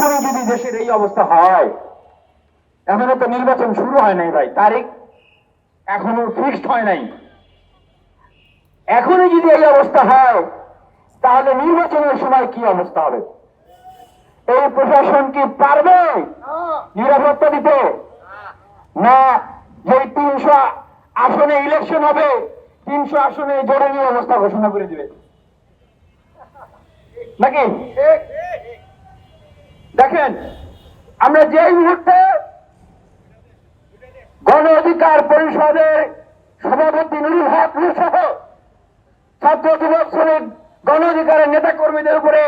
এখনই যদি দেশের এই অবস্থা হয়, এখনো তো নির্বাচন শুরু হয় নাই ভাই, তারিখ এখনো ফিক্সড হয় নাই, এখনই যদি এই অবস্থা হয় তাহলে নির্বাচনের সময় কি অবস্থা হবে? এই প্রশাসন কি পারবে নিরাপত্তা দিতে? না, যে 300 আসনে ইলেকশন হবে 300 আসনে জরুরি অবস্থা ঘোষণা করে দিবে নাকি? দেখেন, আমরা যেই মুহূর্তে গণ অধিকার পরিষদের সভাপতি নুরুল হক সহ ছাত্র যুবক শ্রমিক গণ অধিকারের নেতা কর্মীদের উপরে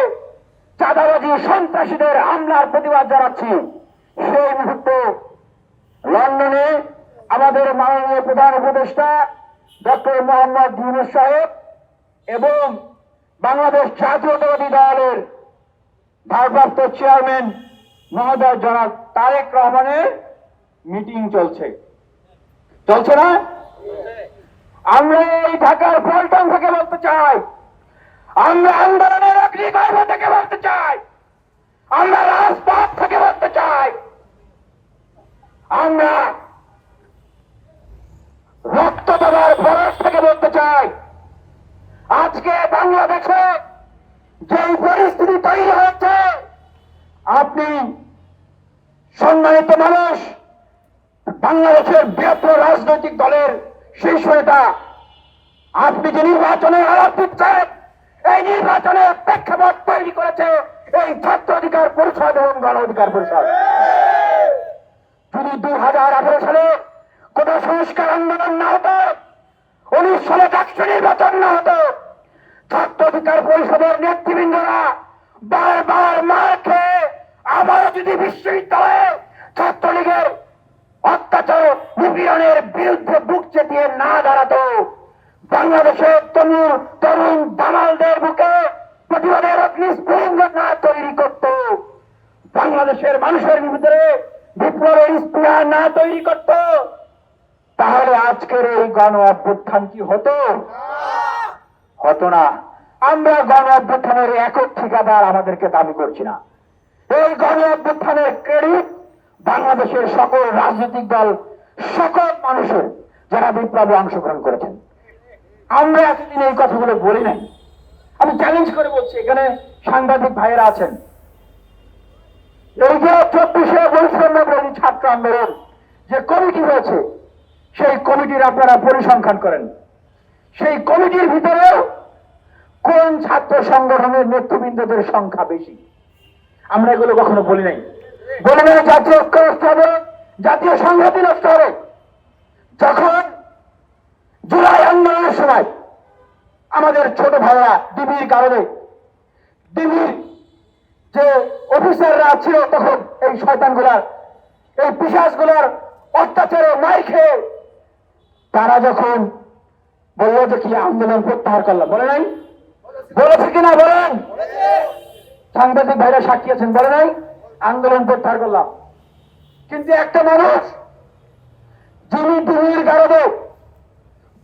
চাঁদাবাজি সন্ত্রাসীদের হামলার প্রতিবাদ জানাচ্ছি, সেই মুহূর্তে লন্ডনে আমাদের মাননীয় প্রধান উপদেষ্টা ডক্টর মোহাম্মদ ইউনূস সাহেব এবং বাংলাদেশ জাতীয়তাবাদী দলের ভারপ্রাপ্ত চেয়ারম্যান মহোদয় জনাব তারেক রহমানের মিটিং চলছে না? আমরা এই ঢাকার পল্টন থেকে বলতে চাই, আমরা আন্দোলনের অগ্নিগর্ভ থেকে বলতে চাই, আমরা রাজপথ থেকে বলতে চাই, আমরা রক্ত দেওয়ার বরস থেকে বলতে চাই, আজকে বাংলাদেশে যে পরিস্থিতি তৈরি হচ্ছে, আপনি সম্মানিত মানুষ, বাংলাদেশের বৃহত্তর রাজনৈতিক দলের শীর্ষ নেতা, আপনি যে নির্বাচনের আলাপ দিচ্ছেন, এই নির্বাচনের প্রেক্ষাপট তৈরি করেছে এই ছাত্র অধিকার পরিষদ এবং গণ অধিকার পরিষদ। যদি 2018 সালে কোন সংস্কার আন্দোলন না হতো, 19 সালে ডাকসু নির্বাচন না হতো, ছাত্র অধিকার পরিষদের নেতৃবৃন্দরা বারবার মার খেয়ে আবারও যদি বিশ্ববিদ্যালয়ে ছাত্রলীগের অত্যাচার নিপীড়নের বিরুদ্ধে বুক চেতিয়ে না দাঁড়াতো, বাংলাদেশের তরুণ দামালদের বুকে প্রতিবাদের অগ্নিস্ফুলিঙ্গ না তৈরি করত, বাংলাদেশের মানুষের ভিতরে বিপ্লবের স্পৃহা না তৈরি করত, তাহলে আজকের এই গণ অভ্যুত্থান কি হতো? হতো না। আমরা গণ অভ্যুত্থানের একক ঠিকাদার আমাদেরকে দাবি করছি না। এই গণ অভ্যুত্থানের ক্রেডিট বাংলাদেশের সকল রাজনৈতিক দল, সকল মানুষের যারা বিপ্লবে অংশগ্রহণ করেছেন। আমরা এতদিন এই কথাগুলো বলি নাই। আমি চ্যালেঞ্জ করে বলছি, এখানে সাংবাদিক ভাইয়েরা আছেন, এই যে 24শে বৈষম্যবিরোধী ছাত্র আন্দোলন যে কমিটি হয়েছে, সেই কমিটির আপনারা পরিসংখ্যান করেন, সেই কমিটির ভিতরেও কোন ছাত্র সংগঠনের নেতৃবৃন্দদের সংখ্যা বেশি? আমরা এগুলো কখনো বলি নাই। জাতীয় ঐক্য নষ্ট হবে, জাতীয় সংহতি নষ্ট হবে। যখন জুলাই আন্দোলনের সময় আমাদের ছোট ভাইরা ডিবির কারণে, ডিবির যে অফিসাররা ছিল তখন, এই শয়তানগুলার, এই পিশাচগুলার অত্যাচারে মার খেয়ে তারা যখন বললো যে কি আন্দোলন প্রত্যাহার করলাম, বলে নাই? বলেছে কিনা বলেন? সাংবাদিক ভাইরা সাক্ষী আছেন, বলে নাই আন্দোলন প্রত্যাহার করলাম। কিন্তু একটা মানুষ যিনি ডিবির কারণে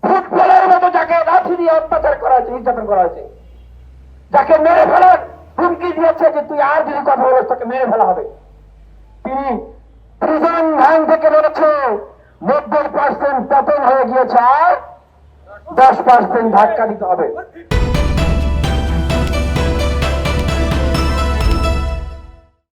ফুটবলের মতো যাকে লাঠি দিয়ে অত্যাচার করা হয়েছে, নির্যাতন করা হয়েছে, যাকে মেরে ফেলার হুমকি দিয়েছে যে তুই আর যদি কথা বলিস তাকে মেরে ফেলা হবে, তিনি প্রিজন ভ্যান থেকে বলেছে 90% পতন হয়ে গিয়েছে, আর 10% ধাক্কা দিতে হবে।